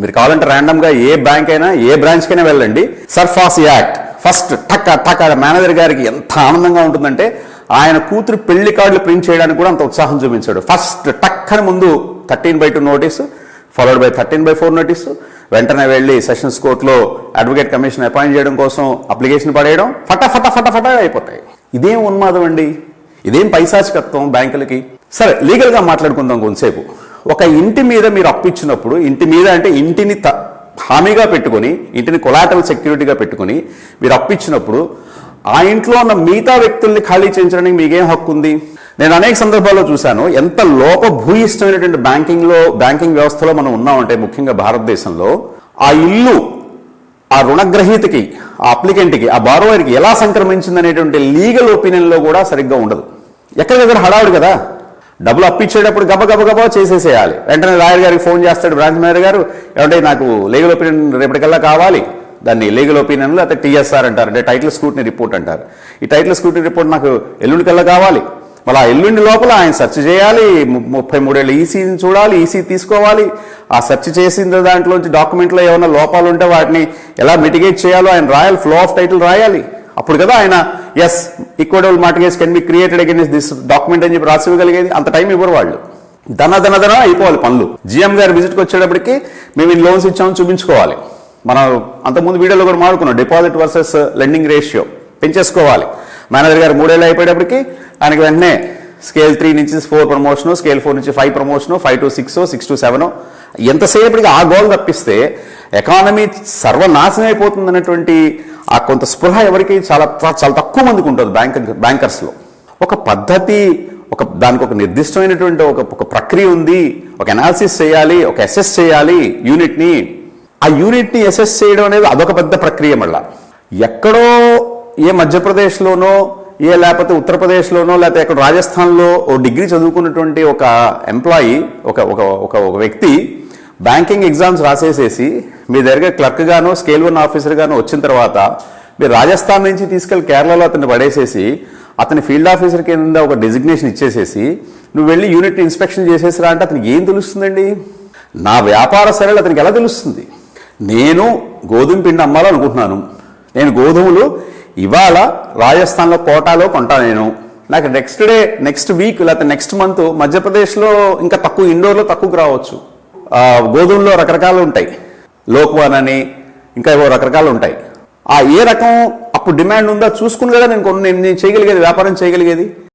మీరు కావాలంటే ర్యాండమ్గా ఏ బ్యాంక్ అయినా ఏ బ్రాంచ్కైనా వెళ్ళండి. సర్ఫాస్ యాక్ట్ ఫస్ట్ టక్ మేనేజర్ గారికి ఎంత ఆనందంగా ఉంటుందంటే ఆయన కూతురు పెళ్లి కార్డులు ప్రింట్ చేయడానికి కూడా అంత ఉత్సాహం చూపించాడు. ఫస్ట్ టక్ అని ముందు 13/2 నోటీసు ఫాలోడ్ బై 13/4 నోటీసు, వెంటనే వెళ్ళి సెషన్స్ కోర్టులో అడ్వకేట్ కమిషన్ అపాయింట్ చేయడం కోసం అప్లికేషన్ పడేయడం, ఫట అయిపోతాయి. ఇదేం ఉన్మాదం అండి, ఇదేం పైశాచికత్వం బ్యాంకులకి. సరే, లీగల్గా మాట్లాడుకుందాం కొంతసేపు. ఒక ఇంటి మీద మీరు అప్పు ఇచ్చినప్పుడు, ఇంటి మీద అంటే ఇంటిని హామీగా పెట్టుకుని, ఇంటిని కొలాటరల్ సెక్యూరిటీగా పెట్టుకుని మీరు అప్పు ఇచ్చినప్పుడు ఆ ఇంట్లో ఉన్న మిగతా వ్యక్తుల్ని ఖాళీ చేయించడానికి మీకేం హక్కు ఉంది? నేను అనేక సందర్భాల్లో చూశాను ఎంత లోపభూయిష్టమైనటువంటి బ్యాంకింగ్ వ్యవస్థలో మనం ఉన్నామంటే, ముఖ్యంగా భారతదేశంలో ఆ ఇల్లు ఆ రుణగ్రహీతకి, ఆ అప్లికెంట్కి, ఆ బారోవర్కి ఎలా సంక్రమించింది అనేటువంటి లీగల్ ఒపీనియన్లో కూడా సరిగ్గా ఉండదు. ఎక్కడికక్కడ హడావుడు కదా, డబ్బులు అప్పిచ్చేటప్పుడు గబగబా చేసేసేయాలి. వెంటనే లాయర్ గారికి ఫోన్ చేస్తాడు బ్రాంచ్ మేనేజర్ గారు, ఏమంటే నాకు లీగల్ ఒపీనియన్ రేపటికల్లా కావాలి. దాన్ని లీగల్ ఒపీనియన్ లేకపోతే TSR అంటారు, అంటే టైటిల్ స్క్రూటినీ రిపోర్ట్ అంటారు. ఈ టైటిల్ స్క్రూటినీ రిపోర్ట్ నాకు ఎల్లుండికల్లా కావాలి. మళ్ళీ ఆ ఎల్లుండి లోపల ఆయన సెర్చ్ చేయాలి, 33 ఏళ్ళ ఈసీని చూడాలి, ఈసీ తీసుకోవాలి. ఆ సెర్చ్ చేసిన దాంట్లోంచి డాక్యుమెంట్లో ఏమైనా లోపాలు ఉంటే వాటిని ఎలా మిటిగేట్ చేయాలో ఆయన రాయాలి, ఫ్లో ఆఫ్ టైటిల్ రాయాలి. అప్పుడు కదా ఆయన as equitable mortgage can be created against this document అని చెప్పి రాసివ్వగలిగేది. అంత టైం ఇవ్వరు వాళ్ళు. ధన అయిపోవాలి పనులు. GM గారి విజిట్కి వచ్చేటప్పటికి మేము ఈ లోన్స్ ఇచ్చామని చూపించుకోవాలి. మనం అంతకుముందు వీడియోలో కూడా మాట్లాడుకున్నాం, డిపాజిట్ వర్సెస్ లెండింగ్ రేషియో పెంచేసుకోవాలి. మేనేజర్ గారు 3 ఏళ్ళు అయిపోయేటప్పటికి ఆయనకి వెంటనే స్కేల్ 3 నుంచి 4 ప్రమోషను, స్కేల్ 4 నుంచి 5 ప్రమోషను, 5 to 6, 6 to 7. ఎంతసేపటికి ఆ గోల్ తప్పిస్తే ఎకానమీ సర్వనాశనం అయిపోతుంది అన్నటువంటి ఆ కొంత స్పృహ ఎవరికి చాలా తక్కువ మందికి ఉంటుంది బ్యాంకర్స్లో. ఒక పద్ధతి, దానికి ఒక నిర్దిష్టమైనటువంటి ఒక ప్రక్రియ ఉంది. ఒక అనాలిసిస్ చేయాలి, ఒక అసెస్ చేయాలి యూనిట్ని. ఆ యూనిట్ని అసెస్ చేయడం అనేది అదొక పెద్ద ప్రక్రియ. మళ్ళా ఎక్కడో ఏ మధ్యప్రదేశ్లోనో లేకపోతే ఉత్తరప్రదేశ్లోనో లేకపోతే ఎక్కడ రాజస్థాన్లో ఓ డిగ్రీ చదువుకున్నటువంటి ఒక ఎంప్లాయీ, ఒక వ్యక్తి బ్యాంకింగ్ ఎగ్జామ్స్ రాసేసేసి మీ దగ్గర క్లర్క్ గానో స్కేల్ 1 ఆఫీసర్ గానో వచ్చిన తర్వాత మీరు రాజస్థాన్ నుంచి తీసుకెళ్లి కేరళలో అతన్ని పడేసేసి అతని ఫీల్డ్ ఆఫీసర్ కింద ఒక డెసిగ్నేషన్ ఇచ్చేసేసి నువ్వు వెళ్ళి యూనిట్ ఇన్స్పెక్షన్ చేసేసిరా అంటే అతనికి ఏం తెలుస్తుందండి? నా వ్యాపార సరళి అతనికి ఎలా తెలుస్తుంది? నేను గోధుమ పిండి అమ్మాలనుకుంటున్నాను, నేను గోధుమలు ఇవాళ రాజస్థాన్లో కోటాలో కొంటా, నాకు నెక్స్ట్ వీక్ లేకపోతే నెక్స్ట్ మంత్ మధ్యప్రదేశ్లో ఇంకా తక్కువ, ఇండోర్లో తక్కువకు రావచ్చు. గోధుమలో రకరకాలు ఉంటాయి, లోక్వాన్ అని ఇంకా ఏవో రకరకాలు ఉంటాయి. ఏ రకం అప్పుడు డిమాండ్ ఉందో చూసుకుని కదా నేను చేయగలిగేది, వ్యాపారం చేయగలిగేది.